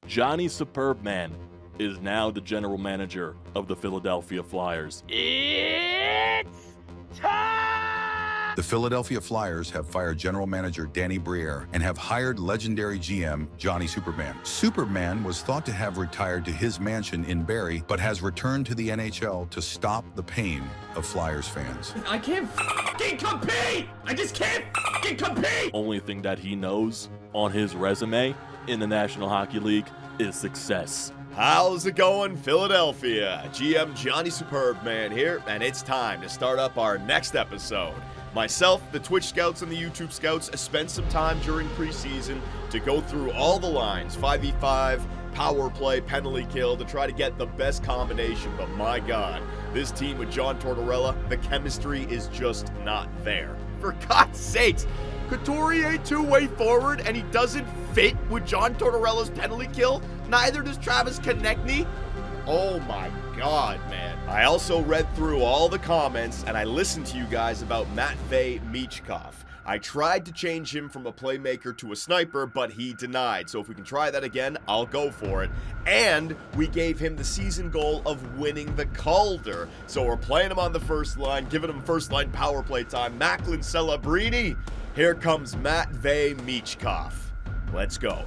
Johnny Superbman is now the general manager of the Philadelphia Flyers. It's time! The Philadelphia Flyers have fired general manager Danny Briere and have hired legendary GM Johnny Superbman. Superbman was thought to have retired to his mansion in Barrie, but has returned to the NHL to stop the pain of Flyers fans. I can't f***ing compete! I just can't f***ing compete! Only thing that he knows on his resume in the National Hockey League is success. How's it going, Philadelphia? GM Johnny Superbman here, and it's time to start up our next episode. Myself, the Twitch Scouts, and the YouTube Scouts spent some time during preseason to go through all the lines, 5v5, power play, penalty kill, to try to get the best combination, but my God, this team with John Tortorella, the chemistry is just not there. For God's sakes, Couturier two-way forward, and he doesn't fit with John Tortorella's penalty kill? Neither does Travis Konechny? Oh my God, man. I also read through all the comments, and I listened to you guys about Matvei Michkov. I tried to change him from a playmaker to a sniper, but he denied. So if we can try that again, I'll go for it. And we gave him the season goal of winning the Calder. So we're playing him on the first line, giving him first line power play time. Macklin Celebrini. Here comes Matvei Michkov. Let's go.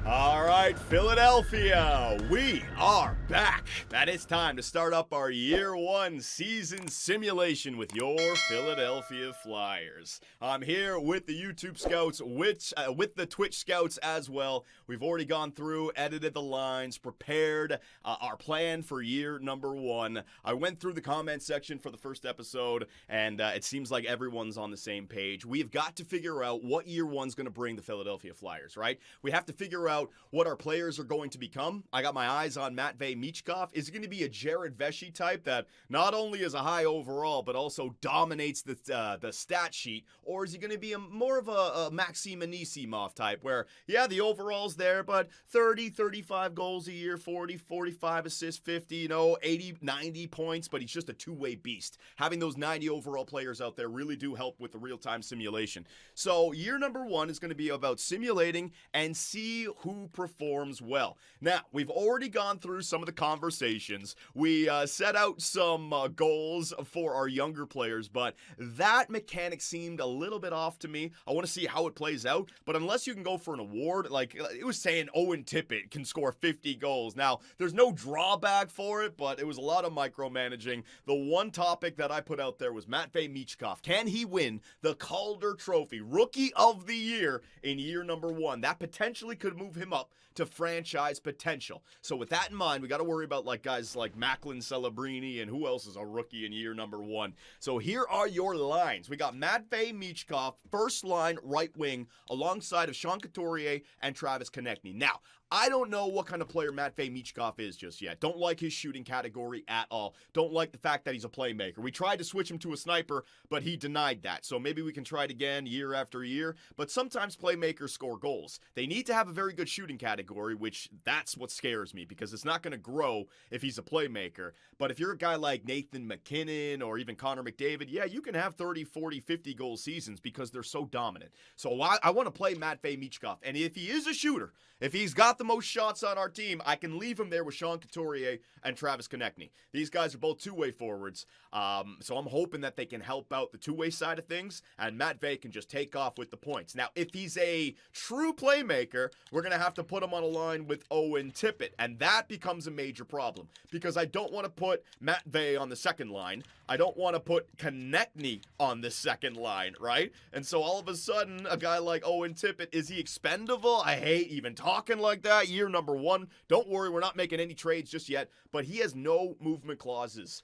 All right, Philadelphia, we are back. That it's time to start up our year one season simulation with your Philadelphia Flyers. I'm here with the YouTube Scouts, with the Twitch Scouts as well. We've already gone through, edited the lines, prepared our plan for year number one. I went through the comment section for the first episode, and it seems like everyone's on the same page. We've got to figure out what year one's going to bring the Philadelphia Flyers, right? We have to figure out what our players are going to become. I got my eyes on Matvei Michkov. Is it going to be a Jared Vesey type that not only is a high overall, but also dominates the stat sheet? Or is he going to be more of a Maxim Anisimov type where, yeah, the overall's there, but 30, 35 goals a year, 40, 45 assists, 50, 80, 90 points, but he's just a two-way beast. Having those 90 overall players out there really do help with the real-time simulation. So year number one is going to be about simulating and see who performs well. Now, we've already gone through some of the conversations. We set out some goals for our younger players, but that mechanic seemed a little bit off to me. I want to see how it plays out, but unless you can go for an award, like it was saying Owen Tippett can score 50 goals. Now, there's no drawback for it, but it was a lot of micromanaging. The one topic that I put out there was Matvei Michkov. Can he win the Calder Trophy, Rookie of the Year in year number one? That potentially could move him up to franchise potential. So with that in mind, we got to worry about guys like Macklin Celebrini and who else is a rookie in year number one. So here are your lines. We got Matvei Michkov, first line right wing, alongside of Sean Couturier and Travis Konechny. Now, I don't know what kind of player Matvei Michkov is just yet. Don't like his shooting category at all. Don't like the fact that he's a playmaker. We tried to switch him to a sniper, but he denied that. So maybe we can try it again year after year. But sometimes playmakers score goals. They need to have a very good shooting category, which that's what scares me because it's not going to grow if he's a playmaker. But if you're a guy like Nathan McKinnon or even Connor McDavid, yeah, you can have 30, 40, 50 goal seasons because they're so dominant. So I want to play Matvei Michkov. And if he is a shooter, if he's got the most shots on our team, I can leave him there with Sean Couturier and Travis Konechny. These guys are both two-way forwards, so I'm hoping that they can help out the two-way side of things, and Matvei can just take off with the points. Now, if he's a true playmaker, we're going to have to put him on a line with Owen Tippett, and that becomes a major problem, because I don't want to put Matvei on the second line. I don't want to put Konechny on the second line, right? And so all of a sudden, a guy like Owen Tippett, is he expendable? I hate even talking like that. Year number one. Don't worry, we're not making any trades just yet, but he has no movement clauses.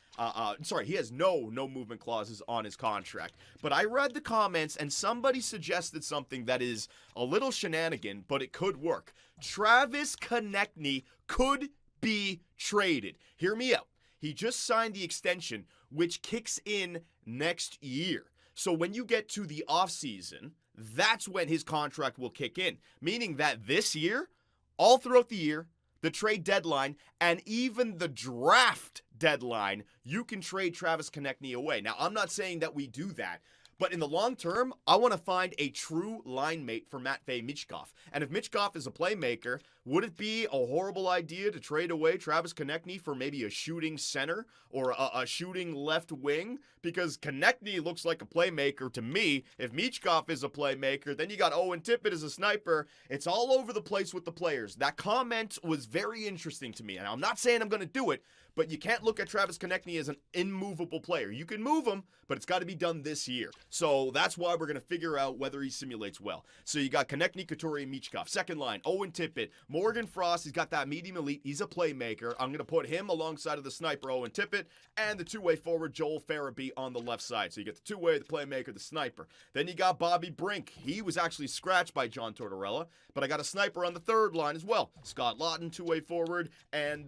He has no movement clauses on his contract. But I read the comments and somebody suggested something that is a little shenanigan, but it could work. Travis Konechny could be traded. Hear me out. He just signed the extension, which kicks in next year. So when you get to the offseason, that's when his contract will kick in. Meaning that this year, all throughout the year, the trade deadline, and even the draft deadline, you can trade Travis Konechny away. Now, I'm not saying that we do that, but in the long term, I want to find a true line mate for Matvei Michkov. And if Michkov is a playmaker, Would it be a horrible idea to trade away Travis Konechny for maybe a shooting center or a shooting left wing? Because Konechny looks like a playmaker to me. If Michkov is a playmaker, then you got Owen Tippett as a sniper. It's all over the place with the players. That comment was very interesting to me, and I'm not saying I'm going to do it, but you can't look at Travis Konechny as an immovable player. You can move him, but it's got to be done this year. So that's why we're going to figure out whether he simulates well. So you got Konechny, Couturier, Michkov. Second line, Owen Tippett. Morgan Frost, he's got that medium elite. He's a playmaker. I'm going to put him alongside of the sniper, Owen Tippett, and the two-way forward, Joel Farabee, on the left side. So you get the two-way, the playmaker, the sniper. Then you got Bobby Brink. He was actually scratched by John Tortorella, but I got a sniper on the third line as well. Scott Lawton, two-way forward, and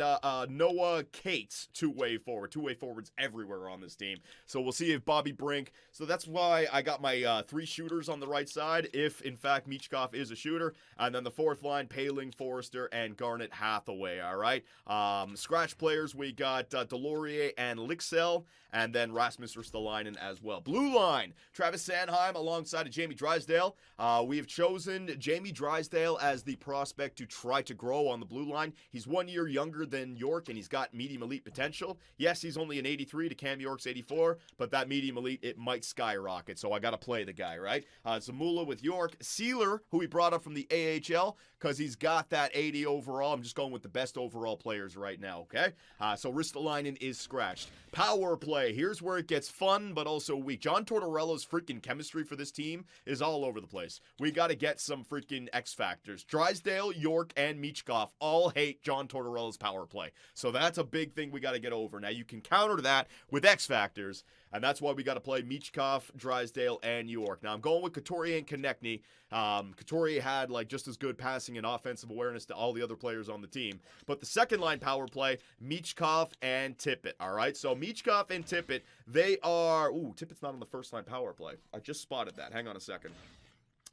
Noah Cates, two-way forward. Two-way forwards everywhere on this team. So we'll see if Bobby Brink. So that's why I got my three shooters on the right side, if in fact Michkov is a shooter. And then the fourth line, Paling, Forrester, and Garnet Hathaway. All right. Scratch players, we got Delorier and Lixell, and then Rasmus Ristolainen as well. Blue line, Travis Sanheim alongside of Jamie Drysdale. We have chosen Jamie Drysdale as the prospect to try to grow on the blue line. He's 1 year younger than York, and he's got medium elite potential. Yes, he's only an 83 to Cam York's 84, but that medium elite, it might skyrocket, so I got to play the guy, right? Zamula with York. Sealer, who we brought up from the AHL, because he's got that 80 overall. I'm just going with the best overall players right now, okay? So Ristolainen is scratched. Power play. Here's where it gets fun, but also weak. John Tortorella's freaking chemistry for this team is all over the place. We got to get some freaking X factors. Drysdale, York, and Michkov all hate John Tortorella's power play. So that's a big thing we got to get over. Now, you can counter that with X factors, and that's why we got to play Michkov, Drysdale, and York. Now, I'm going with Couturier and Konechny. Couturier had like just as good passing and offensive awareness to all the other players on the team. But the second line power play, Michkov and Tippett. All right, so Michkov and Tippett, they are... Ooh, Tippett's not on the first line power play. I just spotted that. Hang on a second.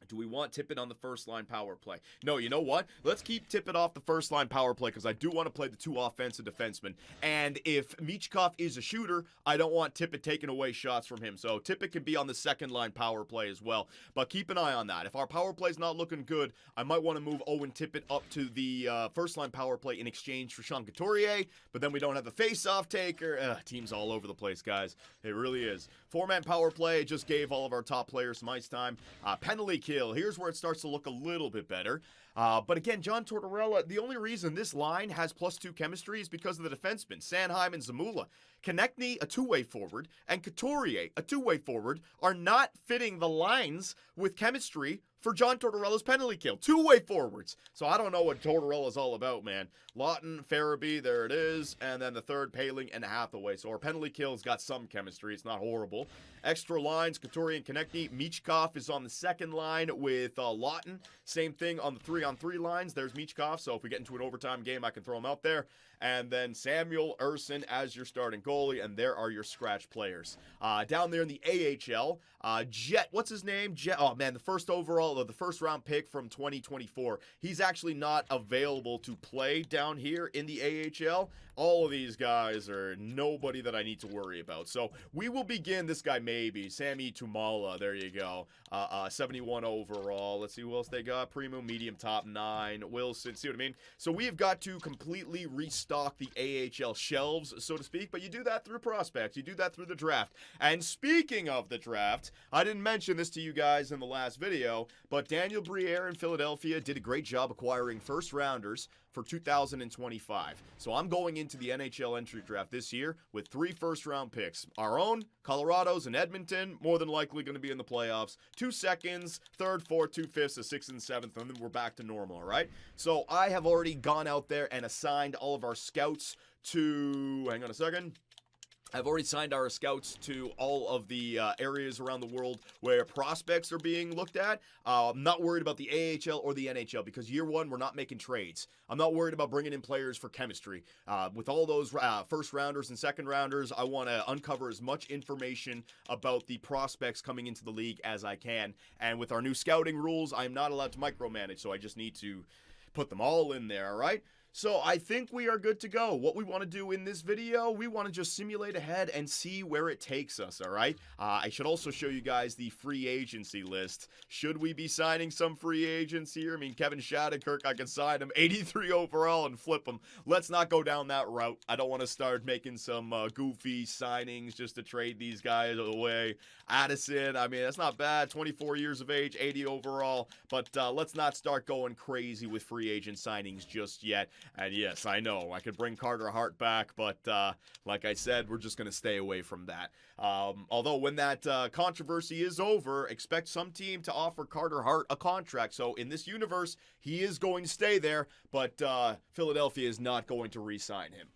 Do we want Tippett on the first line power play? No, you know what? Let's keep Tippett off the first line power play because I do want to play the two offensive defensemen. And if Michkov is a shooter, I don't want Tippett taking away shots from him. So Tippett can be on the second line power play as well. But keep an eye on that. If our power play is not looking good, I might want to move Owen Tippett up to the first line power play in exchange for Sean Couturier. But then we don't have the face-off taker. Team's all over the place, guys. It really is. Four-man power play just gave all of our top players some ice time. Penalty kill. Here's where it starts to look a little bit better. But again, John Tortorella, the only reason this line has +2 chemistry is because of the defensemen, Sanheim and Zamula. Konechny, a two-way forward, and Couturier, a two-way forward, are not fitting the lines with chemistry for John Tortorella's penalty kill. Two-way forwards. So I don't know what Tortorella's all about, man. Lawton, Farabee, there it is. And then the third, Paling and Hathaway. So our penalty kill's got some chemistry. It's not horrible. Extra lines, Couturier and Konechny. Michkov is on the second line with Lawton. Same thing on the 3-on-3 lines. There's Michkov. So if we get into an overtime game, I can throw him out there. And then Samuel Urson as your starting goalie. And there are your scratch players. Down there in the AHL, Jet, what's his name? Jet, oh man, the first round pick from 2024. He's actually not available to play down here in the AHL. All of these guys are nobody that I need to worry about. So we will begin this guy maybe. Sammy Tumala, there you go. 71 overall. Let's see who else they got. Primo, medium, top 9. Wilson, see what I mean? So we've got to completely restock the AHL shelves, so to speak. But you do that through prospects. You do that through the draft. And speaking of the draft, I didn't mention this to you guys in the last video, but Daniel Briere in Philadelphia did a great job acquiring first rounders for 2025. So I'm going into the NHL entry draft this year with 3 first-round picks. Our own, Colorado's, and Edmonton, more than likely going to be in the playoffs. 2 seconds, 3rd, 4th, 2 5ths, a 6th and 7th, and then we're back to normal, all right? So I have already gone out there and assigned all of our scouts to... Hang on a second. I've already signed our scouts to all of the areas around the world where prospects are being looked at. I'm not worried about the AHL or the NHL because year one, we're not making trades. I'm not worried about bringing in players for chemistry. With all those first rounders and second rounders, I want to uncover as much information about the prospects coming into the league as I can. And with our new scouting rules, I'm not allowed to micromanage, so I just need to put them all in there, all right? So I think we are good to go. What we want to do in this video, we want to just simulate ahead and see where it takes us, all right? I should also show you guys the free agency list. Should we be signing some free agents here? I mean, Kevin Shattenkirk, I can sign him 83 overall and flip him. Let's not go down that route. I don't want to start making some goofy signings just to trade these guys away. Addison, I mean, that's not bad. 24 years of age, 80 overall. But let's not start going crazy with free agent signings just yet. And yes, I know, I could bring Carter Hart back, but like I said, we're just going to stay away from that. Although when that controversy is over, expect some team to offer Carter Hart a contract. So in this universe, he is going to stay there, but Philadelphia is not going to re-sign him.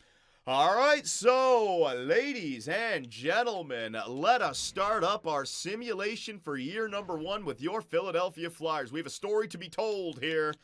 All right, so ladies and gentlemen, let us start up our simulation for year number 1 with your Philadelphia Flyers. We have a story to be told here.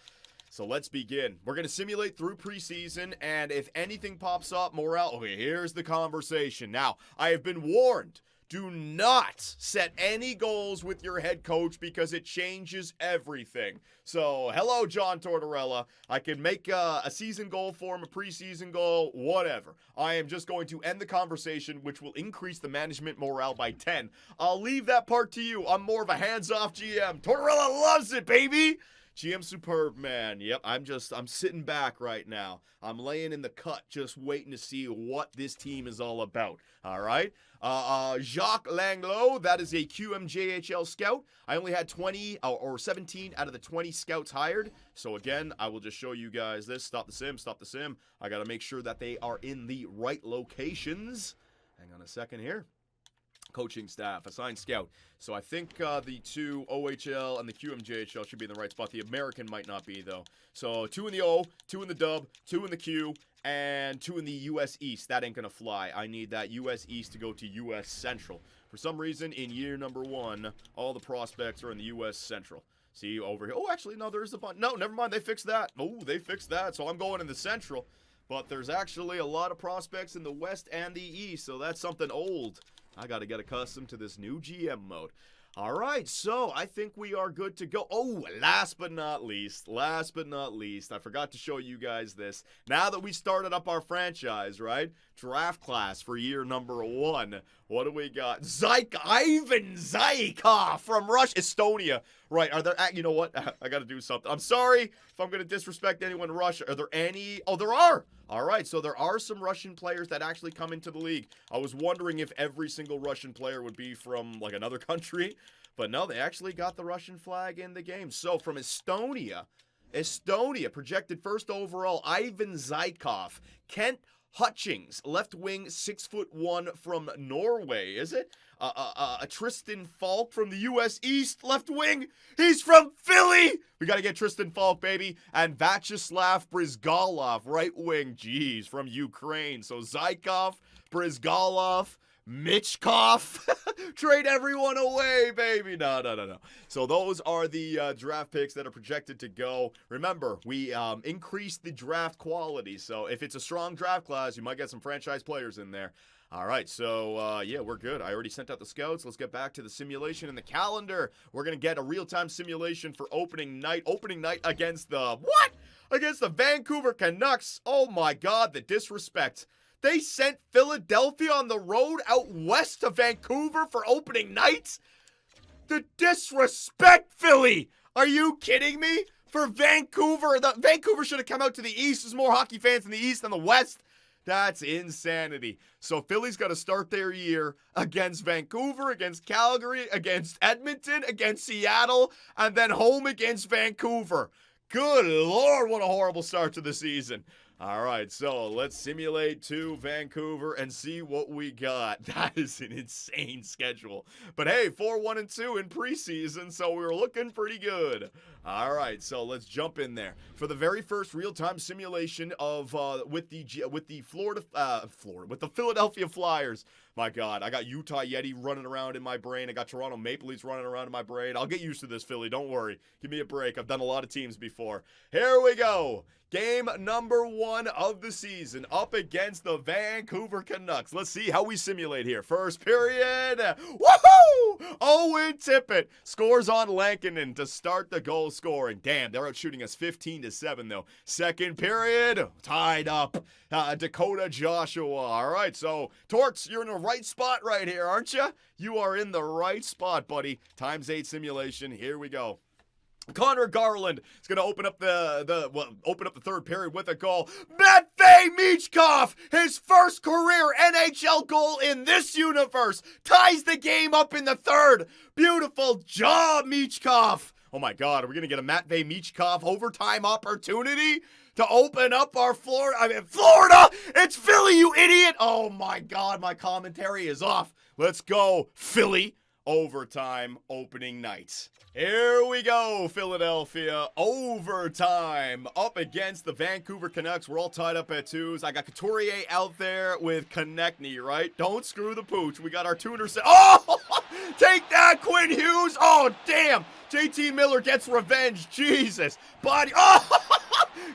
So let's begin. We're going to simulate through preseason, and if anything pops up, morale. Okay, here's the conversation. Now, I have been warned. Do not set any goals with your head coach because it changes everything. So, hello, John Tortorella. I can make a season goal for him, a preseason goal, whatever. I am just going to end the conversation, which will increase the management morale by 10. I'll leave that part to you. I'm more of a hands-off GM. Tortorella loves it, baby! GM Superb, man. Yep, I'm sitting back right now. I'm laying in the cut just waiting to see what this team is all about. All right? Jacques Langlo, that is a QMJHL scout. I only had 20 or 17 out of the 20 scouts hired. So again, I will just show you guys this. Stop the sim. I got to make sure that they are in the right locations. Hang on a second here. Coaching staff, assigned scout. So I think the 2 OHL and the QMJHL should be in the right spot. The American might not be, though. So 2 in the O, 2 in the Dub, 2 in the Q, and 2 in the U.S. East. That ain't going to fly. I need that U.S. East to go to U.S. Central. For some reason, in year number 1, all the prospects are in the U.S. Central. See, over here. Oh, actually, no, there's a bunch. No, never mind. They fixed that. Oh, they fixed that. So I'm going in the Central. But there's actually a lot of prospects in the West and the East, so that's something old. I got to get accustomed to this new GM mode. All right, so I think we are good to go. Oh, last but not least, I forgot to show you guys this. Now that we started up our franchise, right? Draft class for year number 1. What do we got? Ivan Zykov from Russia, Estonia. Right, are there, you know what? I got to do something. I'm sorry if I'm going to disrespect anyone in Russia. Are there any? Oh, there are. All right, so there are some Russian players that actually come into the league. I was wondering if every single Russian player would be from, like, another country. But no, they actually got the Russian flag in the game. So from Estonia, projected first overall, Ivan Zykov. Kent Hutchings, left wing, 6'1" from Norway, is it? Tristan Falk from the U.S. East, left wing. He's from Philly. We got to get Tristan Falk, baby. And Vyacheslav Brizgalov, right wing. Jeez, from Ukraine. So Zykov, Brizgalov, Michkov. Trade everyone away, baby. No. So those are the draft picks that are projected to go. Remember, we increased the draft quality. So if it's a strong draft class, you might get some franchise players in there. All right, so, yeah, we're good. I already sent out the scouts. Let's get back to the simulation and the calendar. We're going to get a real-time simulation for opening night. Opening night against the, what? Against the Vancouver Canucks. Oh, my God, the disrespect. They sent Philadelphia on the road out west to Vancouver for opening night? The disrespect, Philly! Are you kidding me? For Vancouver, Vancouver should have come out to the East. There's more hockey fans in the East than the West. That's insanity. So Philly's got to start their year against Vancouver, against Calgary, against Edmonton, against Seattle, and then home against Vancouver. Good Lord, what a horrible start to the season. All right, so let's simulate to Vancouver and see what we got. That is an insane schedule. But hey, 4-1-2 in preseason, so we were looking pretty good. All right, so let's jump in there for the very first real-time simulation of with the Philadelphia Flyers. My God, I got Utah Yeti running around in my brain. I got Toronto Maple Leafs running around in my brain. I'll get used to this, Philly. Don't worry. Give me a break. I've done a lot of teams before. Here we go. Game number 1 of the season up against the Vancouver Canucks. Let's see how we simulate here. First period. Woohoo! Owen Tippett scores on Lankinen to start the goal scoring. Damn, they're out shooting us 15-7 though. Second period. Tied up. Dakota Joshua. All right, so Torts, you're in the right spot right here, aren't you? You are in the right spot, buddy. Times 8 simulation. Here we go. Connor Garland is going to open up the third period with a goal. Matvei Michkov, his first career NHL goal in this universe, ties the game up in the third. Beautiful job, Michkov. Oh my God, are we going to get a Matvei Michkov overtime opportunity to open up our Florida? It's Philly, you idiot. Oh my God, my commentary is off. Let's go, Philly. Overtime opening night. Here we go, Philadelphia. Overtime up against the Vancouver Canucks. We're all tied up at 2s. I got Couturier out there with Konechny, right? Don't screw the pooch. We got our tuner set. Oh! Take that, Quinn Hughes. Oh, damn. JT Miller gets revenge. Jesus. Body. Oh!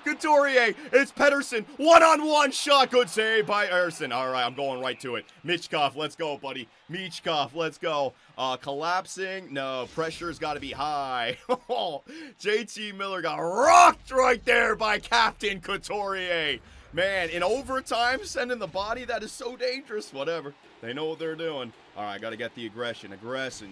Couturier, it's Pettersson, one-on-one shot, good save by Ersson. All right, I'm going right to it. Michkov, let's go, buddy. Michkov, let's go. Collapsing, no, pressure's got to be high. JT Miller got rocked right there by Captain Couturier. Man, in overtime, sending the body, that is so dangerous. Whatever, they know what they're doing. All right, got to get the aggression.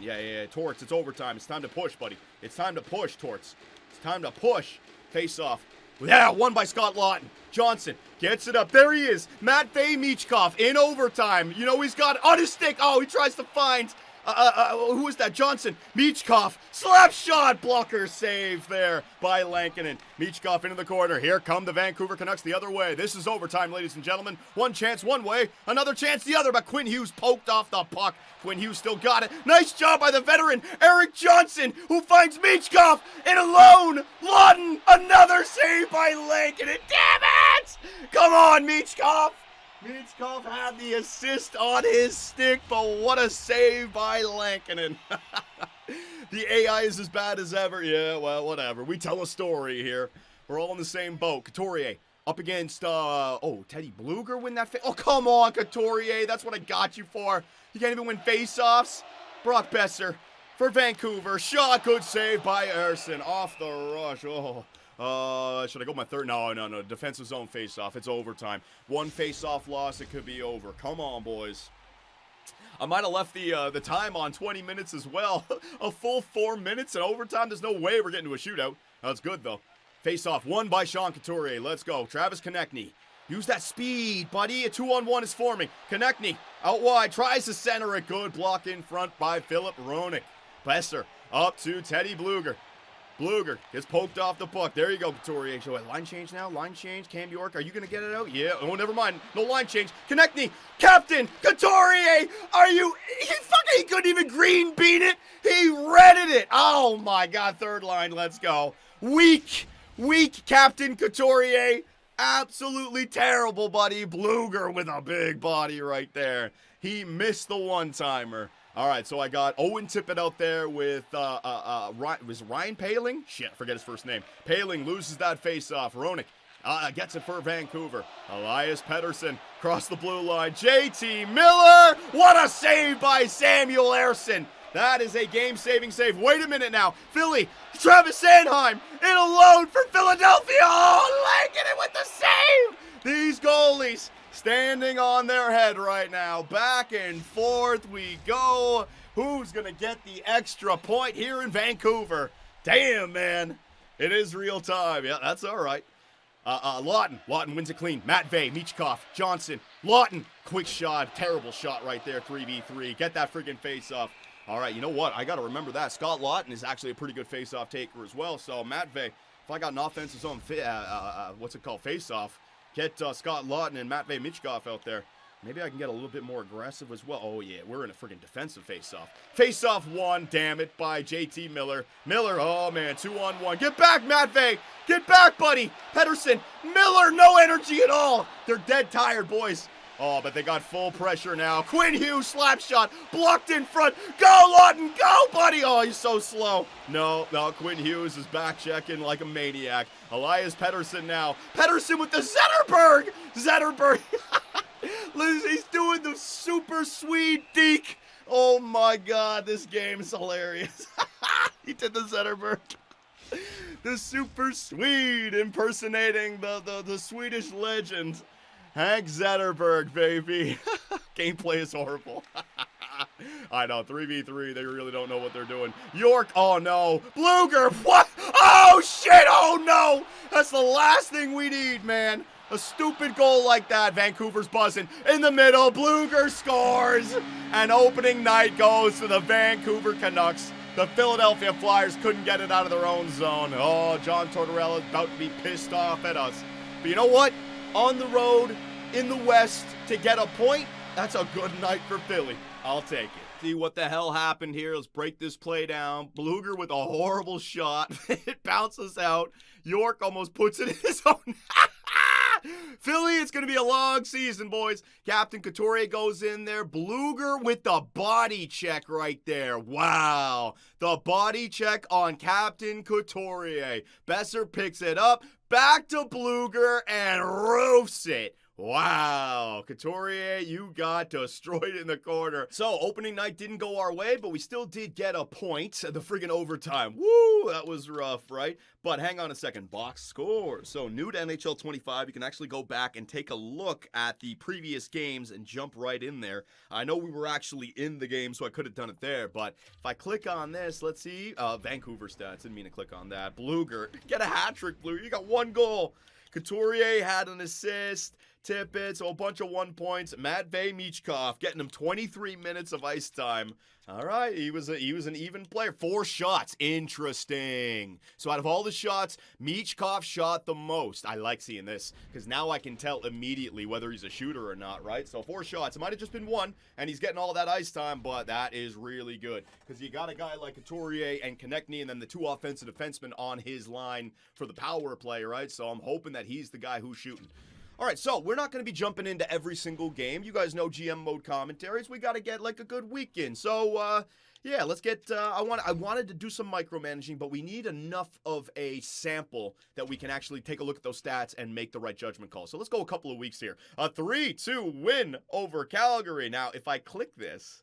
Yeah. Torts, it's overtime. It's time to push, buddy. It's time to push, Torts. It's time to push. Face off. Yeah, won by Scott Laughton. Johnson gets it up. There he is. Matvei Michkov in overtime. You know, he's got on his stick. Oh, he tries to find, who is that? Johnson. Michkov. Slap shot. Blocker save there by Lankinen. Michkov into the corner. Here come the Vancouver Canucks the other way. This is overtime, ladies and gentlemen. One chance one way, another chance the other, but Quinn Hughes poked off the puck. Quinn Hughes still got it. Nice job by the veteran, Eric Johnson, who finds Michkov in alone. Laughton, another save by Lankinen. Damn it! Come on, Michkov. Michkov had the assist on his stick, but what a save by Lankinen. The AI is as bad as ever. Yeah, well, whatever. We tell a story here. We're all in the same boat. Couturier up against, Teddy Bluger win that Oh, come on, Couturier. That's what I got you for. You can't even win faceoffs. Brock Besser for Vancouver. Shot, good save by Ersson. Off the rush. Should I go my third? No. Defensive zone faceoff. It's overtime. One faceoff loss, it could be over. Come on, boys. I might have left the time on 20 minutes as well. A full 4 minutes in overtime. There's no way we're getting to a shootout. That's good, though. Face-off won by Sean Couturier. Let's go. Travis Konechny. Use that speed, buddy. A 2-on-1 is forming. Konechny out wide. Tries to center it. Good block in front by Philip Hronek. Besser up to Teddy Bluger. Bluger gets poked off the puck. There you go, Couturier. So, line change now. Line change. Cam York, are you going to get it out? Yeah. Oh, never mind. No line change. Konechny. Captain Couturier. He couldn't even green bean it. He redded it. Oh, my God. Third line. Let's go. Weak Captain Couturier. Absolutely terrible, buddy. Bluger with a big body right there. He missed the one-timer. All right, so I got Owen Tippett out there with, was Ryan Poehling? Shit, forget his first name. Poehling loses that face-off. Hronek gets it for Vancouver. Elias Pettersson across the blue line. JT Miller! What a save by Samuel Ersson! That is a game-saving save. Wait a minute now. Philly, Travis Sanheim in alone for Philadelphia. Oh, Lankinen with the save! These goalies standing on their head right now. Back and forth we go. Who's going to get the extra point here in Vancouver? Damn, man. It is real time. Yeah, that's all right. Laughton wins it clean. Matvei, Michkov, Johnson, Laughton. Quick shot. Terrible shot right there. 3v3. Get that friggin' face off. All right, you know what? I got to remember that. Scott Laughton is actually a pretty good face-off taker as well. So, Matvei, if I got an offensive zone, face-off, get Scott Laughton and Matvei Michkov out there. Maybe I can get a little bit more aggressive as well. Oh, yeah, we're in a friggin' defensive face-off. Face-off one, damn it, by JT Miller. Miller, oh, man, 2-on-1. Get back, Matvei. Get back, buddy. Pettersson, Miller, no energy at all. They're dead tired, boys. Oh, but they got full pressure now. Quinn Hughes slap shot, blocked in front. Go, Lawton, go, buddy. Oh, he's so slow. No, Quinn Hughes is back checking like a maniac. Elias Pettersson now. Pettersson with the Zetterberg. Zetterberg. He's doing the super sweet deke. Oh my God, this game is hilarious. He did the Zetterberg. The super sweet, impersonating the Swedish legend. Hank Zetterberg, baby. Gameplay is horrible. I know, 3v3, they really don't know what they're doing. York, oh no. Bluger, what? Oh shit, oh no. That's the last thing we need, man. A stupid goal like that. Vancouver's buzzing. In the middle, Bluger scores. And opening night goes to the Vancouver Canucks. The Philadelphia Flyers couldn't get it out of their own zone. Oh, John Tortorella's about to be pissed off at us. But you know what? On the road, in the West, to get a point, that's a good night for Philly. I'll take it. See what the hell happened here. Let's break this play down. Bluger with a horrible shot. It bounces out. York almost puts it in his own. Philly, it's going to be a long season, boys. Captain Couturier goes in there. Bluger with the body check right there. Wow. The body check on Captain Couturier. Besser picks it up. Back to Bluger and roofs it. Wow, Couturier, you got destroyed in the corner. So, opening night didn't go our way, but we still did get a point at the friggin' overtime. Woo, that was rough, right? But hang on a second, box scores. So, new to NHL 25, you can actually go back and take a look at the previous games and jump right in there. I know we were actually in the game, so I could have done it there, but if I click on this, let's see. Vancouver stats, didn't mean to click on that. Bluger, get a hat trick, Bluger. You got one goal. Couturier had an assist. Tippett, a bunch of 1 points. Matvei Michkov getting him 23 minutes of ice time. All right, he was an even player. 4 shots, interesting. So out of all the shots, Michkov shot the most. I like seeing this because now I can tell immediately whether he's a shooter or not, right? So 4 shots. It might have just been 1, and he's getting all that ice time, but that is really good because you got a guy like Couturier and Konechny, and then the 2 offensive defensemen on his line for the power play, right? So I'm hoping that he's the guy who's shooting. All right, so we're not going to be jumping into every single game. You guys know GM mode commentaries. We got to get like a good weekend. So, yeah, let's get. I wanted to do some micromanaging, but we need enough of a sample that we can actually take a look at those stats and make the right judgment call. So let's go a couple of weeks here. A 3-2 win over Calgary. Now, if I click this.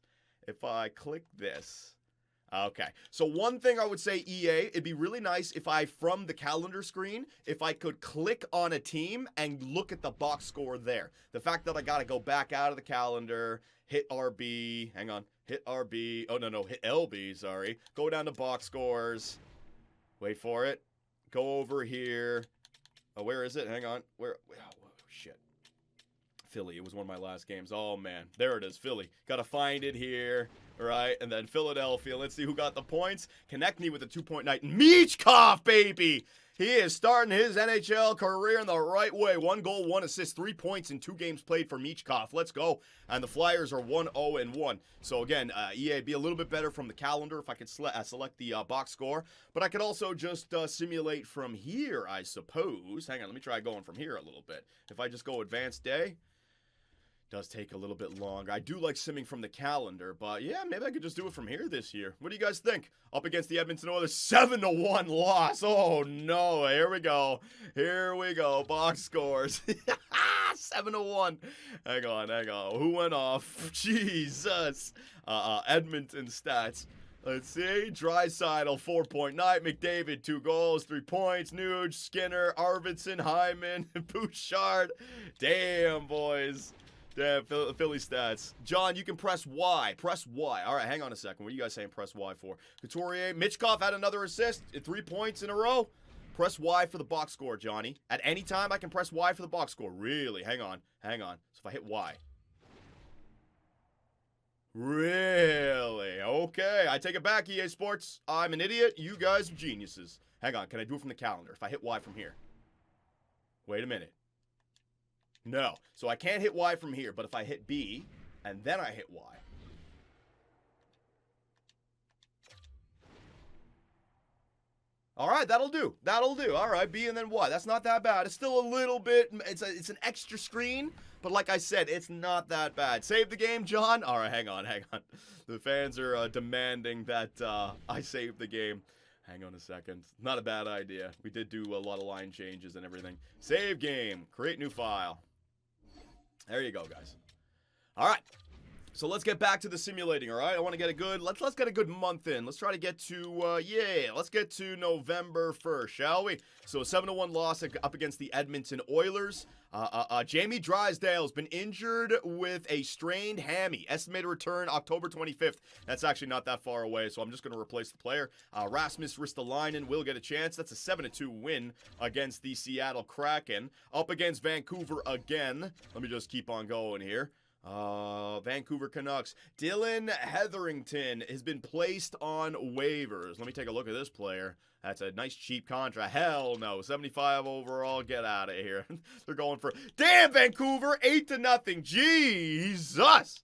Okay, so one thing I would say, EA, it'd be really nice if from the calendar screen, if I could click on a team and look at the box score there. The fact that I got to go back out of the calendar, hit RB, hang on, hit RB, oh, no, hit LB, sorry. Go down to box scores, wait for it, go over here. Oh, where is it? Hang on, where, oh, shit. Philly, it was one of my last games. Oh, man, there it is, Philly. Got to find it here. Right, and then Philadelphia. Let's see who got the points. Konechny with a 2-point night. Michkov, baby! He is starting his NHL career in the right way. 1 goal, 1 assist, 3 points in 2 games played for Michkov. Let's go. And the Flyers are 1-0-1. So again, EA, be a little bit better from the calendar if I could select the box score. But I could also just simulate from here, I suppose. Hang on, let me try going from here a little bit. If I just go advanced day. Does take a little bit longer. I do like simming from the calendar, but yeah, maybe I could just do it from here this year. What do you guys think? Up against the Edmonton Oilers, 7-1 loss. Oh no, here we go. Box scores. 7-1. Hang on. Who went off? Jesus. Edmonton stats. Let's see. Draisaitl, 4-point night. McDavid, 2 goals, 3 points. Nuge, Skinner, Arvidsson, Hyman, Bouchard. Damn, boys. Yeah, Philly stats. John, you can press Y. Press Y. All right, hang on a second. What are you guys saying press Y for? Couturier, Michkov had another assist. 3 points in a row. Press Y for the box score, Johnny. At any time, I can press Y for the box score. Really? Hang on. So if I hit Y. Really? Okay. I take it back, EA Sports. I'm an idiot. You guys are geniuses. Hang on. Can I do it from the calendar? If I hit Y from here. Wait a minute. No. So I can't hit Y from here, but if I hit B, and then I hit Y. All right, that'll do. That'll do. All right, B and then what? That's not that bad. It's still a little bit, it's an extra screen, but like I said, it's not that bad. Save the game, John? All right, hang on. The fans are demanding that I save the game. Hang on a second. Not a bad idea. We did do a lot of line changes and everything. Save game. Create new file. There you go, guys. All right. So let's get back to the simulating, all right? I want to get a good, let's get a good month in. Let's try to get to, let's get to November 1st, shall we? So a 7-1 loss up against the Edmonton Oilers. Jamie Drysdale's been injured with a strained hammy. Estimated return October 25th. That's actually not that far away, so I'm just going to replace the player. Rasmus Ristolainen will get a chance. That's a 7-2 win against the Seattle Kraken. Up against Vancouver again. Let me just keep on going here. Vancouver Canucks. Dylan Hetherington has been placed on waivers. Let me take a look at this player. That's a nice cheap contract. Hell no. 75 overall. Get out of here. They're going for... Damn, Vancouver! 8-0. Jesus!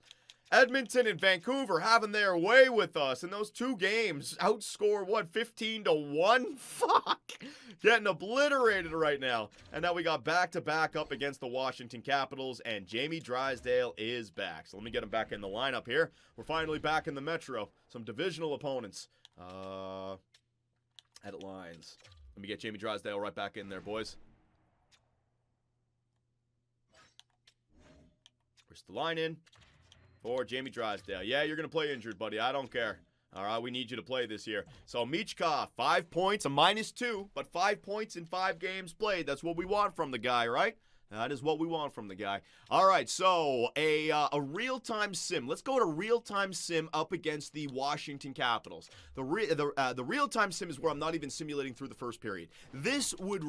Edmonton and Vancouver having their way with us in those two games. Outscore, what, 15-1? Fuck! Getting obliterated right now. And now we got back-to-back up against the Washington Capitals, and Jamie Drysdale is back. So let me get him back in the lineup here. We're finally back in the Metro. Some divisional opponents. Edit lines. Let me get Jamie Drysdale right back in there, boys. Push the line in. For Jamie Drysdale. Yeah, you're going to play injured, buddy. I don't care. All right, we need you to play this year. So, Michkov, 5 points, a -2, but 5 points in 5 games played. That's what we want from the guy, right? That is what we want from the guy. All right, so a real-time sim. Let's go to real-time sim up against the Washington Capitals. The real-time sim is where I'm not even simulating through the first period. This would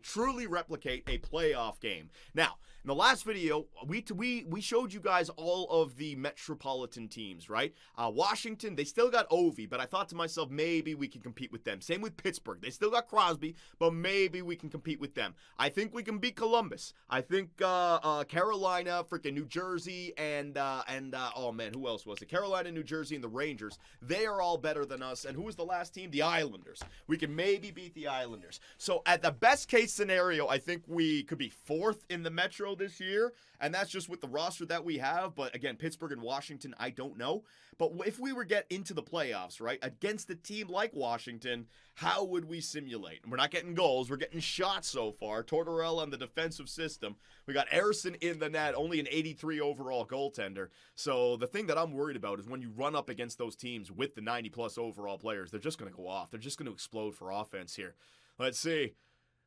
truly replicate a playoff game. Now, in the last video, we showed you guys all of the metropolitan teams, right? Washington, they still got Ovi, but I thought to myself, maybe we can compete with them. Same with Pittsburgh. They still got Crosby, but maybe we can compete with them. I think we can beat Columbus. I think Carolina, freaking New Jersey, and oh man, who else was it? Carolina, New Jersey, and the Rangers. They are all better than us. And who was the last team? The Islanders. We can maybe beat the Islanders. So at the best case scenario, I think we could be 4th in the Metro this year. And that's just with the roster that we have. But again, Pittsburgh and Washington, I don't know. But if we were to get into the playoffs, right, against a team like Washington, how would we simulate? We're not getting goals. We're getting shots so far. Tortorella on the defensive system. We got Harrison in the net, only an 83 overall goaltender. So the thing that I'm worried about is when you run up against those teams with the 90-plus overall players, they're just going to go off. They're just going to explode for offense here. Let's see.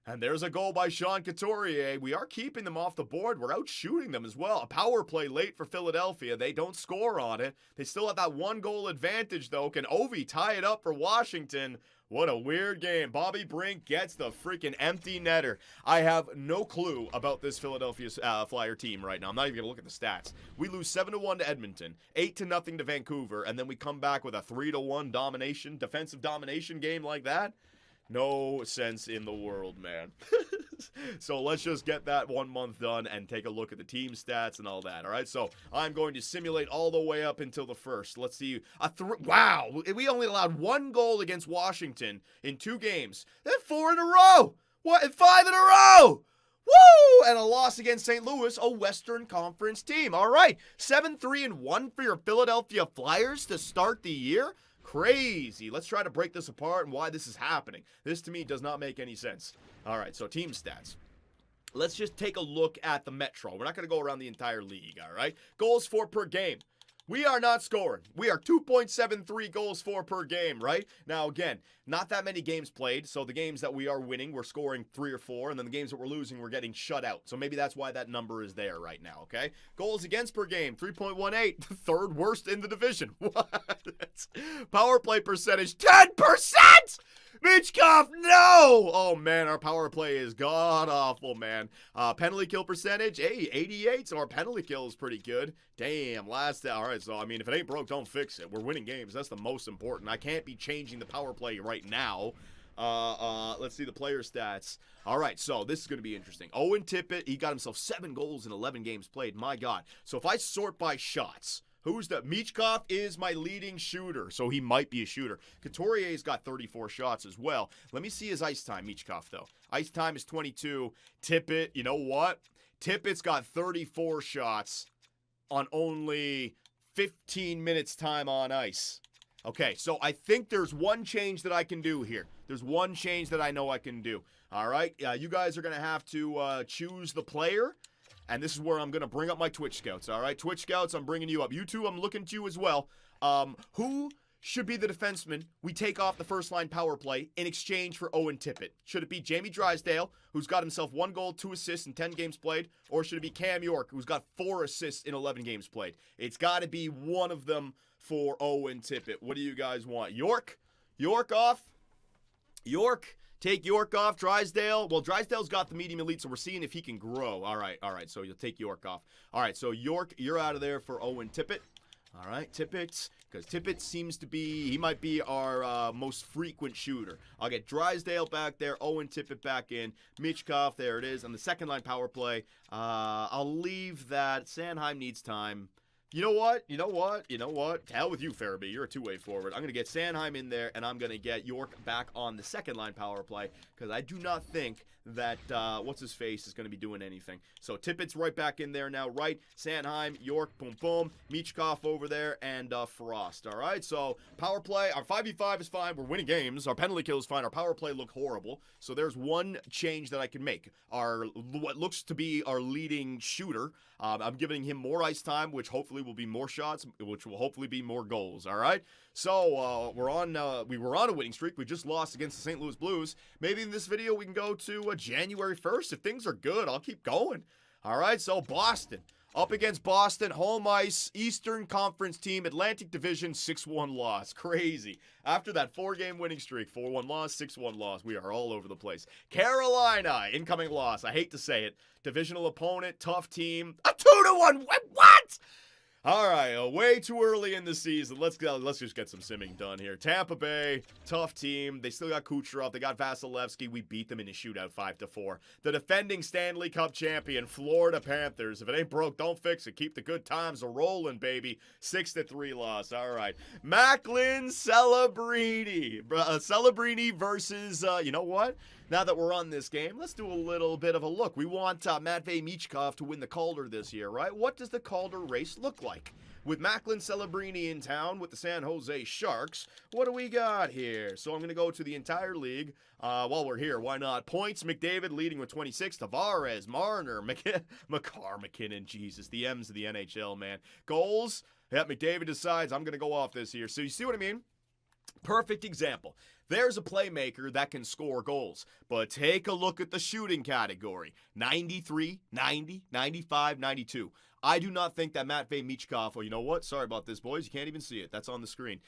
And there's a goal by Sean Couturier. We are keeping them off the board. We're out shooting them as well. A power play late for Philadelphia. They don't score on it. They still have that 1-goal advantage, though. Can Ovi tie it up for Washington? What a weird game. Bobby Brink gets the freaking empty netter. I have no clue about this Philadelphia Flyer team right now. I'm not even going to look at the stats. We lose 7-1 to Edmonton, 8-0 to Vancouver, and then we come back with a 3-1 domination, defensive domination game like that. No sense in the world, man. So let's just get that 1 month done and take a look at the team stats and all that, all right? So I'm going to simulate all the way up until the 1st. Let's see. Wow, we only allowed 1 goal against Washington in 2 games. That's 4 in a row. What? 5 in a row. Woo! And a loss against St. Louis, a Western Conference team. All right, 7-3-1 for your Philadelphia Flyers to start the year. Crazy. Let's try to break this apart and why this is happening. This, to me, does not make any sense. All right, so team stats. Let's just take a look at the Metro. We're not going to go around the entire league, all right? Goals for per game. We are not scoring. We are 2.73 goals for per game, right? Now, again, not that many games played, so the games that we are winning, we're scoring 3 or 4, and then the games that we're losing, we're getting shut out. So maybe that's why that number is there right now, okay? Goals against per game, 3.18, 3rd worst in the division. What? Power play percentage, 10%! Michkov, no! Oh, man, our power play is god-awful, man. Penalty kill percentage, hey, 88, so our penalty kill is pretty good. Damn, all right, so, I mean, if it ain't broke, don't fix it. We're winning games. That's the most important. I can't be changing the power play right now. Let's see the player stats. All right, so this is going to be interesting. Owen Tippett, he got himself 7 goals in 11 games played. My God. So if I sort by shots, Who's the Michkov is my leading shooter, so he might be a shooter. Couturier's got 34 shots as well. Let me see his ice time, Michkov, though. Ice time is 22. Tippett, you know what? Tippett's got 34 shots on only 15 minutes time on ice. Okay, so I think there's one change that I can do here. There's one change that I know I can do. All right, you guys are going to have to choose the player. And this is where I'm going to bring up my Twitch scouts, all right? Twitch scouts, I'm bringing you up. You two, I'm looking at you as well. Who should be the defenseman we take off the first-line power play in exchange for Owen Tippett? Should it be Jamie Drysdale, who's got himself 1 goal, 2 assists in 10 games played? Or should it be Cam York, who's got 4 assists in 11 games played? It's got to be one of them for Owen Tippett. What do you guys want? York? York off? York? Take York off. Drysdale. Well, Drysdale's got the medium elite, so we're seeing if he can grow. All right. So you'll take York off. All right. So York, you're out of there for Owen Tippett. All right. Tippett, because Tippett seems to be, he might be our most frequent shooter. I'll get Drysdale back there. Owen Tippett back in. Michkov, there it is. On the second line power play, I'll leave that. Sanheim needs time. You know what? To hell with you, Farabee. You're a two-way forward. I'm going to get Sanheim in there, and I'm going to get York back on the second-line power play because I do not think that what's-his-face is going to be doing anything. So Tippett's right back in there now, right? Sanheim, York, boom, boom. Michkov over there, and Frost, all right? So power play, our 5v5 is fine. We're winning games. Our penalty kill is fine. Our power play look horrible. So there's one change that I can make. What looks to be our leading shooter, I'm giving him more ice time, which hopefully will be more shots, which will hopefully be more goals, all right? So we were on a winning streak. We just lost against the St. Louis Blues. Maybe in this video we can go to January 1st. If things are good, I'll keep going. All right, so Boston. Up against Boston, home ice, Eastern Conference team, Atlantic Division, 6-1 loss. Crazy. After that 4-game winning streak, 4-1 loss, 6-1 loss. We are all over the place. Carolina, incoming loss. I hate to say it. Divisional opponent, tough team. A 2-1. What? All right, way too early in the season. Let's just get some simming done here. Tampa Bay, tough team. They still got Kucherov. They got Vasilevsky. We beat them in a shootout 5-4. The defending Stanley Cup champion, Florida Panthers. If it ain't broke, don't fix it. Keep the good times a-rolling, baby. 6-3 loss. All right. Macklin Celebrini. Celebrini versus, you know what? Now that we're on this game, let's do a little bit of a look. We want Matvei Michkov to win the Calder this year, right? What does the Calder race look like? With Macklin Celebrini in town with the San Jose Sharks, what do we got here? So I'm going to go to the entire league. While we're here, why not? Points, McDavid leading with 26. Tavares, Marner, McKinnon, Jesus. The M's of the NHL, man. Goals, yeah, McDavid decides I'm going to go off this year. So you see what I mean? Perfect example. There's a playmaker that can score goals, but take a look at the shooting category. 93, 90, 95, 92. I do not think that Matvei Michkov, or you know what? Sorry about this, boys. You can't even see it. That's on the screen.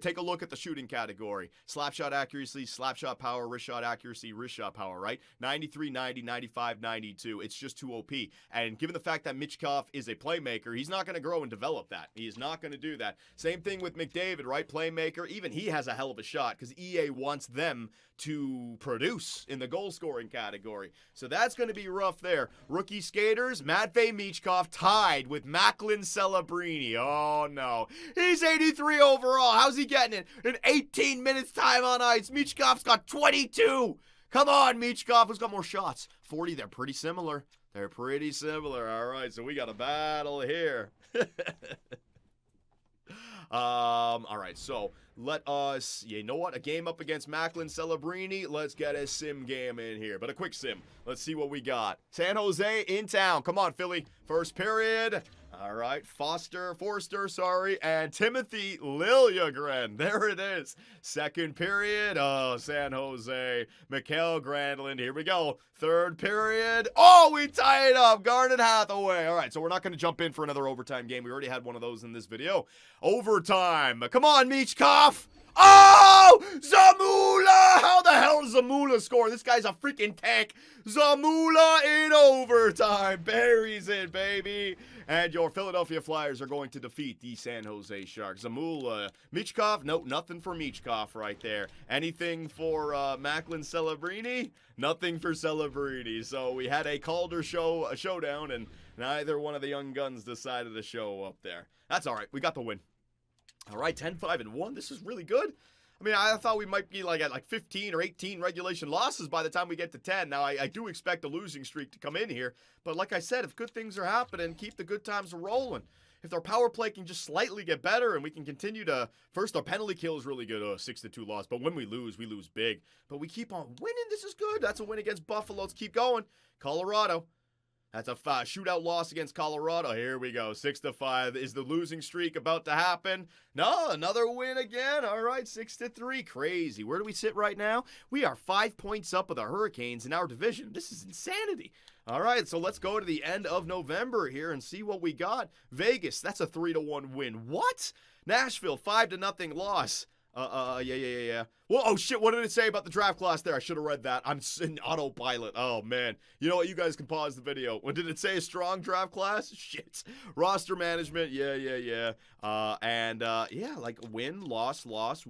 Take a look at the shooting category. Slap shot accuracy, slap shot power, wrist shot accuracy, wrist shot power, right? 93, 90, 95, 92. It's just too OP. And given the fact that Michkov is a playmaker, he's not going to grow and develop that. He is not going to do that. Same thing with McDavid, right? Playmaker. Even he has a hell of a shot because EA wants them to produce in the goal scoring category. So that's going to be rough there. Rookie skaters, Matvei Michkov tied with Macklin Celebrini. Oh no. He's 83 overall. How's he getting it? In 18 minutes time on ice. Michkov's got 22. Come on, Michkov. Who's got more shots? 40. They're pretty similar. All right, so we got a battle here. All right, so let us, you know what, a game up against Macklin Celebrini. Let's get a sim game in here, but a quick sim. Let's see what we got. San Jose in town. Come on, Philly. First period. All right, Forster, and Timothy Liljegren. There it is. Second period. Oh, San Jose. Mikael Granlund. Here we go. Third period. Oh, we tie it up. Garnet Hathaway. All right, so we're not going to jump in for another overtime game. We already had one of those in this video. Overtime. Come on, Michkov. Oh, Zamula! How the hell does Zamula score? This guy's a freaking tank. Zamula in overtime. Buries it, baby. And your Philadelphia Flyers are going to defeat the San Jose Sharks. Zamula, Michkov? Nope, nothing for Michkov right there. Anything for Macklin Celebrini? Nothing for Celebrini. So we had a Calder showdown, and neither one of the young guns decided to show up there. That's all right. We got the win. All right, 10-5-1. This is really good. I mean, I thought we might be like at 15 or 18 regulation losses by the time we get to 10. Now, I do expect a losing streak to come in here. But like I said, if good things are happening, keep the good times rolling. If our power play can just slightly get better and we can continue to... First, our penalty kill is really good. 6-2 loss. But when we lose big. But we keep on winning. This is good. That's a win against Buffalo. Let's keep going. Colorado. That's a shootout loss against Colorado. Here we go. 6-5. Is the losing streak about to happen? No, another win again. All right, 6-3. Crazy. Where do we sit right now? We are 5 points up of the Hurricanes in our division. This is insanity. All right, so let's go to the end of November here and see what we got. Vegas, that's a 3-1 win. What? Nashville, 5-0 loss. Yeah. Well, oh shit, what did it say about the draft class there? I should have read that. I'm in autopilot. Oh, man. You know what? You guys can pause the video. When did it say a strong draft class? Shit. Roster management. Yeah. Yeah, like win, loss,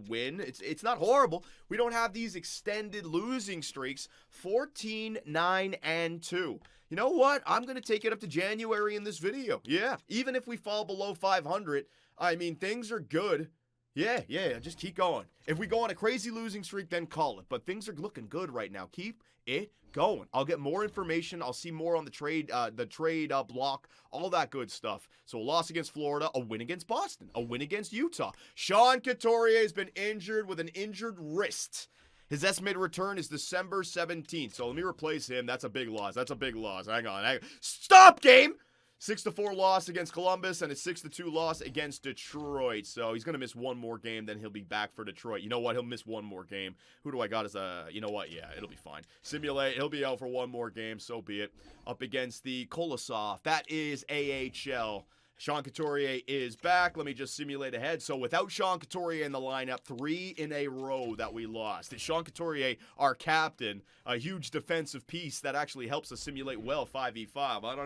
win. It's not horrible. We don't have these extended losing streaks. 14, 9, and 2. You know what? I'm going to take it up to January in this video. Yeah. Even if we fall below 500, I mean, things are good. Yeah, just keep going. If we go on a crazy losing streak, then call it. But things are looking good right now. Keep it going. I'll get more information. I'll see more on the trade block, all that good stuff. So a loss against Florida, a win against Boston, a win against Utah. Sean Couturier has been injured with an injured wrist. His estimated return is December 17th. So let me replace him. That's a big loss. Hang on. Stop, game! 6-4 loss against Columbus and a 6-2 loss against Detroit. So he's going to miss one more game, then he'll be back for Detroit. You know what? He'll miss one more game. Who do I got as a... You know what? Yeah, it'll be fine. Simulate. He'll be out for one more game. So be it. Up against the Kolosov. That is AHL. Sean Couturier is back. Let me just simulate ahead. So without Sean Couturier in the lineup, 3 in a row that we lost. Is Sean Couturier, our captain, a huge defensive piece that actually helps us simulate well 5v5? I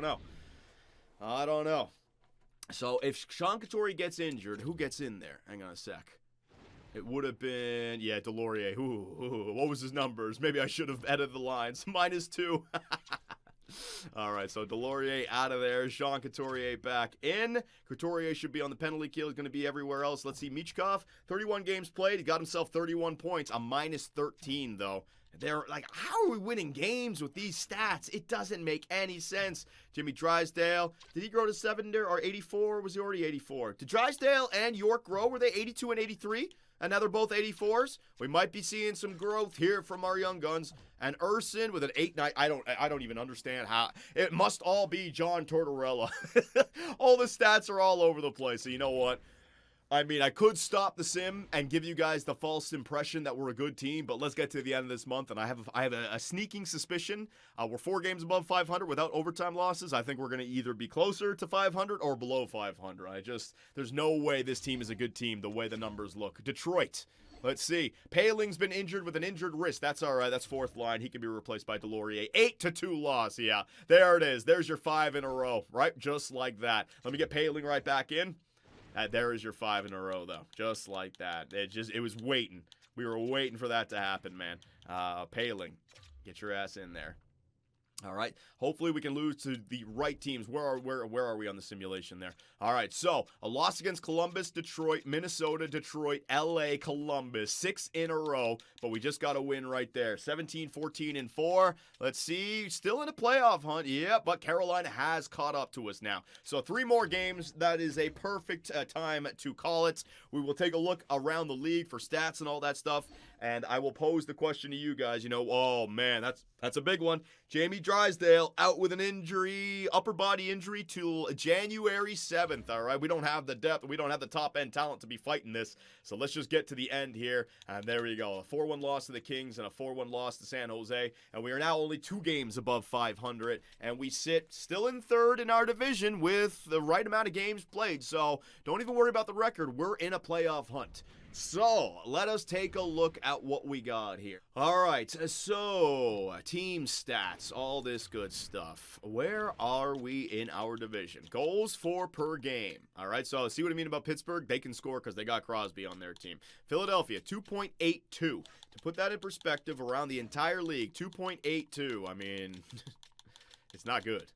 don't know. So if Sean Couturier gets injured, who gets in there? Hang on a sec. It would have been, yeah, Delorier. Ooh, what was his numbers? Maybe I should have edited the lines. -2. All right, so Delorier out of there. Sean Couturier back in. Couturier should be on the penalty kill. He's going to be everywhere else. Let's see, Michkov, 31 games played. He got himself 31 points. A -13, though. They're like, how are we winning games with these stats? It doesn't make any sense. Jimmy Drysdale, did he grow to 70 or 84? Was he already 84? Did Drysdale and York grow? Were they 82 and 83? And now they're both 84s. We might be seeing some growth here from our young guns. And Urson with an 8-9. I don't even understand how. It must all be John Tortorella. All the stats are all over the place. So you know what? I mean, I could stop the sim and give you guys the false impression that we're a good team, but let's get to the end of this month, and I have a sneaking suspicion. We're 4 games above 500 without overtime losses. I think we're going to either be closer to 500 or below 500. There's no way this team is a good team the way the numbers look. Detroit. Let's see. Paling's been injured with an injured wrist. That's all right. That's 4th line. He can be replaced by Delorier. 8-2 loss. Yeah, there it is. There's your 5 in a row, right? Just like that. Let me get Paling right back in. There is your 5 in a row, though. Just like that. It was waiting. We were waiting for that to happen, man. Paling, get your ass in there. All right. Hopefully we can lose to the right teams. Where are we on the simulation there? All right. So a loss against Columbus, Detroit, Minnesota, Detroit, LA, Columbus. 6 in a row. But we just got a win right there. 17, 14, and 4. Let's see. Still in a playoff hunt. Yeah, but Carolina has caught up to us now. So 3 more games. That is a perfect time to call it. We will take a look around the league for stats and all that stuff. And I will pose the question to you guys. You know, oh man, that's a big one. Jamie Drysdale out with an injury, upper body injury till January 7th, all right? We don't have the depth. We don't have the top-end talent to be fighting this. So let's just get to the end here. And there we go. A 4-1 loss to the Kings and a 4-1 loss to San Jose. And we are now only 2 games above 500. And we sit still in 3rd in our division with the right amount of games played. So don't even worry about the record. We're in a playoff hunt. So, let us take a look at what we got here. All right, so team stats, all this good stuff. Where are we in our division? Goals for per game. All right, so see what I mean about Pittsburgh? They can score because they got Crosby on their team. Philadelphia, 2.82. To put that in perspective, around the entire league, 2.82. I mean, it's not good.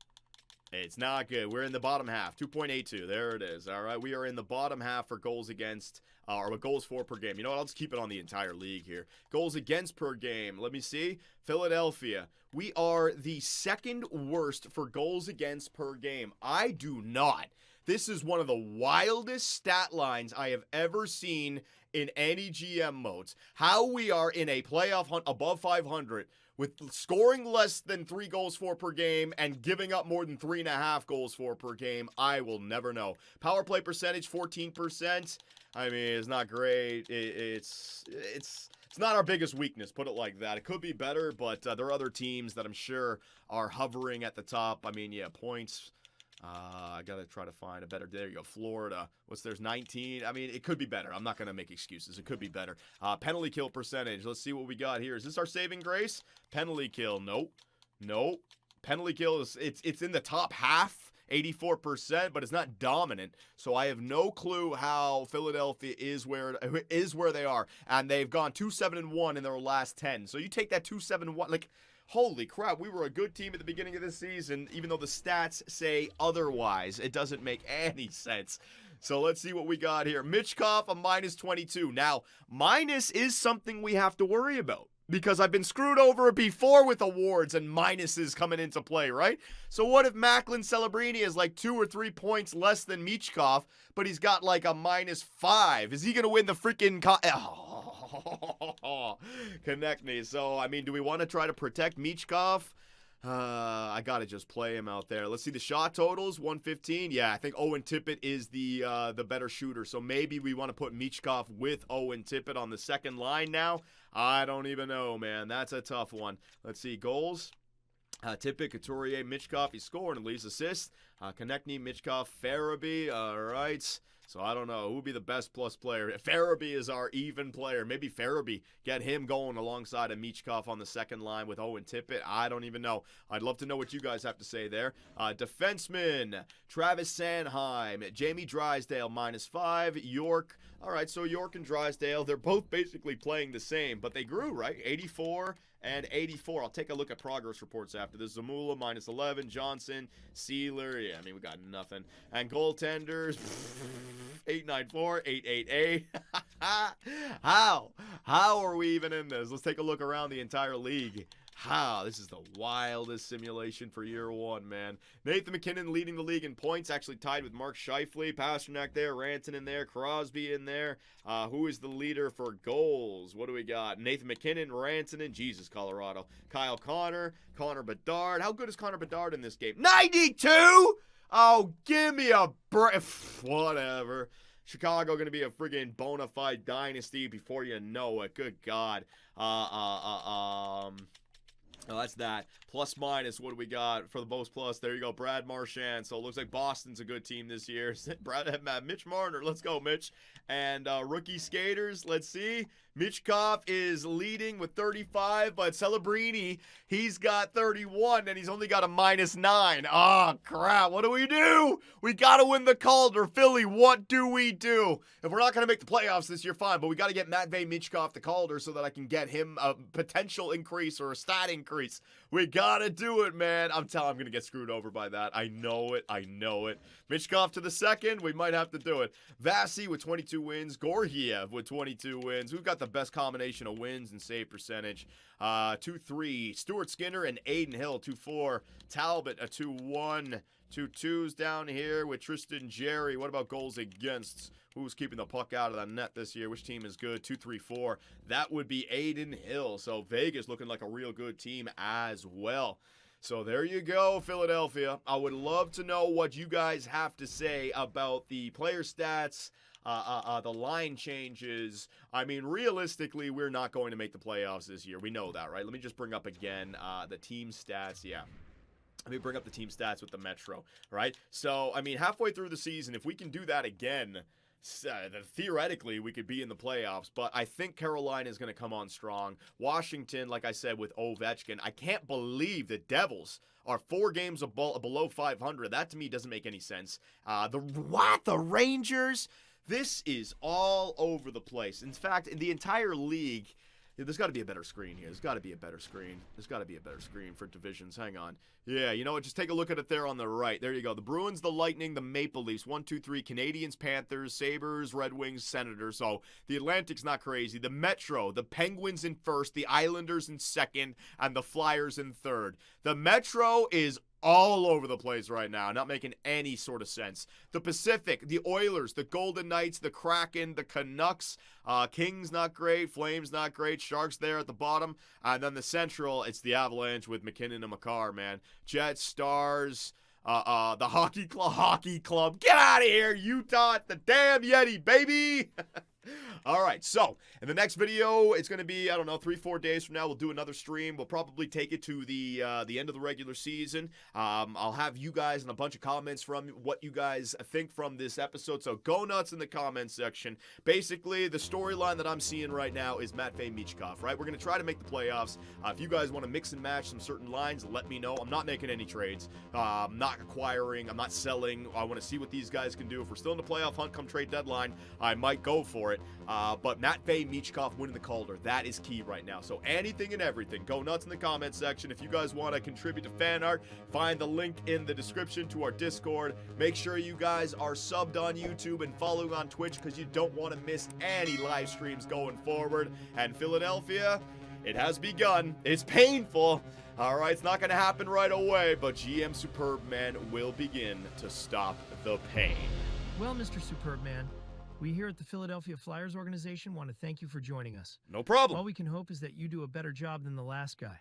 It's not good. We're in the bottom half, 2.82. There it is. All right, we are in the bottom half for goals against, or goals for per game. You know what? I'll just keep it on the entire league here. Goals against per game. Let me see. Philadelphia. We are the second worst for goals against per game. I do not. This is one of the wildest stat lines I have ever seen in any GM modes. How we are in a playoff hunt above 500 with scoring less than 3 goals for per game and giving up more than 3.5 goals for per game, I will never know. Power play percentage, 14%. I mean, it's not great. It's not our biggest weakness, put it like that. It could be better, but there are other teams that I'm sure are hovering at the top. I mean, yeah, points. I gotta try to find a better. There you go, Florida. There's 19. I mean, it could be better. I'm not gonna make excuses. It could be better. Penalty kill percentage. Let's see what we got here. Is this our saving grace? Penalty kill. Nope. Penalty kill is it's in the top half, 84%, but it's not dominant. So I have no clue how Philadelphia is where they are, and they've gone 2-7-1 in their last 10. So you take that 2-7-1, like. Holy crap, we were a good team at the beginning of the season, even though the stats say otherwise. It doesn't make any sense. So let's see what we got here. Michkov, a -22. Now, minus is something we have to worry about, because I've been screwed over before with awards and minuses coming into play, right? So what if Macklin Celebrini is like 2 or 3 points less than Michkov, but he's got like a -5? Is he going to win the freaking... Connect me. So, I mean, do we want to try to protect Michkov? I gotta just play him out there. Let's see the shot totals. 115. Yeah, I think Owen Tippett is the better shooter. So maybe we want to put Michkov with Owen Tippett on the second line now. I don't even know, man. That's a tough one. Let's see goals. Tippett, Couturier, Michkov. He's scoring at least. Assists. Konechny, Michkov, Farabee. All right. So I don't know who would be the best plus player. Farabee is our even player. Maybe Farabee, get him going alongside of Michkov on the second line with Owen Tippett. I don't even know. I'd love to know what you guys have to say there. Defenseman, Travis Sanheim, Jamie Drysdale, -5. York. All right, so York and Drysdale, they're both basically playing the same, but they grew, right? 84 and 84. I'll take a look at progress reports after this. Zamula, -11. Johnson, Sealer. Yeah, I mean, we got nothing. And goaltenders, 894, 888. How are we even in this? Let's take a look around the entire league. This is the wildest simulation for year one, man. Nathan McKinnon leading the league in points, actually tied with Mark Scheifele. Pasternak there, Rantanen there, Crosby in there. Who is the leader for goals? What do we got? Nathan McKinnon, Rantanen, Jesus, Colorado. Kyle Connor, Connor Bedard. How good is Connor Bedard in this game? 92? Oh, give me a break. Whatever. Chicago going to be a friggin' bona fide dynasty before you know it. Good God. Oh, that's that. Plus minus, what do we got for the most plus? There you go, Brad Marchand. So it looks like Boston's a good team this year. Mitch Marner, let's go, Mitch. And rookie skaters, let's see. Michkov is leading with 35, but Celebrini, he's got 31, and he's only got a -9. Oh, crap. What do? We got to win the Calder. Philly, what do we do? If we're not going to make the playoffs this year, fine, but we got to get Matvei Michkov the Calder so that I can get him a potential increase or a stat increase. We got to do it, man. I'm going to get screwed over by that. I know it. Michkov to the second. We might have to do it. Vasi with 22 wins. Gorgiev with 22 wins. We've got the best combination of wins and save percentage. 2-3. Stuart Skinner and Aiden Hill, 2-4. Talbot, a 2-1. 2-2s down here with Tristan Jerry. What about goals against? Who's keeping the puck out of the net this year? Which team is good? 2-3-4. That would be Aiden Hill. So Vegas looking like a real good team as well. So there you go, Philadelphia. I would love to know what you guys have to say about the player stats, the line changes. I mean, realistically, we're not going to make the playoffs this year. We know that, right? Let me just bring up again the team stats. Yeah. Let me bring up the team stats with the Metro, right? So, I mean, halfway through the season, if we can do that again, theoretically we could be in the playoffs, but I think Carolina is going to come on strong. Washington, like I said, with Ovechkin, I can't believe the Devils are 4 games below 500. That to me doesn't make any sense. The Rangers? This is all over the place. In fact, in the entire league, there's got to be a better screen here. There's got to be a better screen. There's got to be a better screen for divisions. Hang on. Yeah, you know what? Just take a look at it there on the right. There you go. The Bruins, the Lightning, the Maple Leafs. 1, 2, 3. Canadians, Panthers, Sabres, Red Wings, Senators. So the Atlantic's not crazy. The Metro, the Penguins in first, the Islanders in second, and the Flyers in third. The Metro is all over the place right now, not making any sort of sense. The Pacific, the Oilers, the Golden Knights, the Kraken, the Canucks, Kings not great, Flames not great, Sharks there at the bottom, and then the Central, it's the Avalanche with McKinnon and Makar, man. Jets, Stars, the Hockey Club, get out of here, Utah, the damn Yeti, baby! All right, so in the next video, it's going to be, I don't know, 3-4 days from now, we'll do another stream. We'll probably take it to the end of the regular season. I'll have you guys and a bunch of comments from what you guys think from this episode, so go nuts in the comments section. Basically, the storyline that I'm seeing right now is Matvei Michkov, right? We're going to try to make the playoffs. If you guys want to mix and match some certain lines, let me know. I'm not making any trades. I'm not acquiring. I'm not selling. I want to see what these guys can do. If we're still in the playoff hunt come trade deadline, I might go for it. But Matvei Michkov winning the Calder, that is key right now. So anything and everything, go nuts in the comment section. If you guys want to contribute to fan art, find the link in the description to our Discord. Make sure you guys are subbed on YouTube and following on Twitch because you don't want to miss any live streams going forward. And Philadelphia, it has begun. It's painful. All right, it's not going to happen right away, but GM Superbman will begin to stop the pain. Well, Mr. Superbman, we here at the Philadelphia Flyers organization want to thank you for joining us. No problem. All we can hope is that you do a better job than the last guy.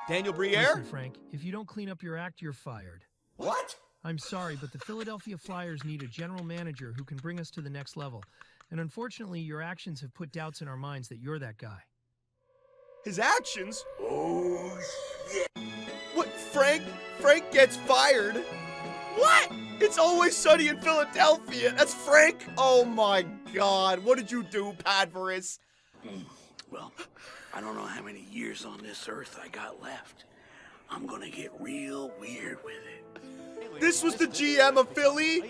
Daniel Briere? Listen, Frank, if you don't clean up your act, you're fired. What? I'm sorry, but the Philadelphia Flyers need a general manager who can bring us to the next level. And unfortunately, your actions have put doubts in our minds that you're that guy. His actions? Oh, shit. What, Frank gets fired? What? It's always sunny in Philadelphia. That's Frank? Oh my God. What did you do, Padvaris? Well, I don't know how many years on this earth I got left. I'm gonna get real weird with it. This was the GM of Philly?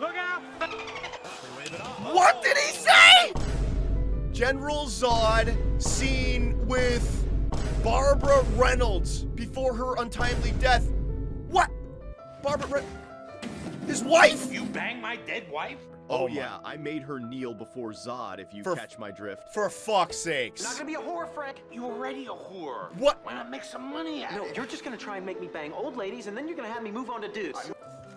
Look out! What did he say? General Zod seen with Barbara Reynolds before her untimely death. What? His wife? You bang my dead wife? Oh yeah, I made her kneel before Zod, if you catch my drift. For fuck's sakes. You're not gonna be a whore, Frank. You already a whore. What? Why not make some money at No, it? you're just gonna try and make me bang old ladies, and then you're gonna have me move on to dudes.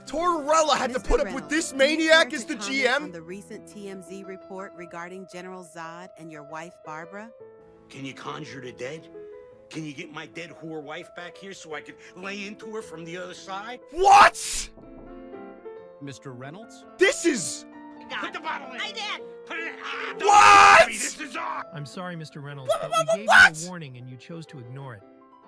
Tortorella had to put up with this maniac as the On GM? the recent TMZ report regarding General Zod and your wife, Barbara? Can you conjure the dead? Can you get my dead whore wife back here so I can lay into her from the other side? What? Mr. Reynolds? This is... Put the bottle in. I did. Put it in. What? This is on. I'm sorry, Mr. Reynolds, but we gave you a warning and you chose to ignore it.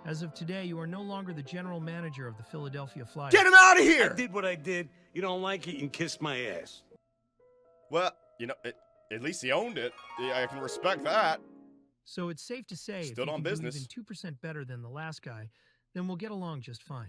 As of today, you are no longer the general manager of the Philadelphia Flyers. Get him out of I here! did what I did. You don't like it, you can kiss my ass. Well, you know, at least he owned it. Yeah, I can respect that. So it's safe to say Stood if you on can business. do even 2% better than the last guy, then we'll get along just fine.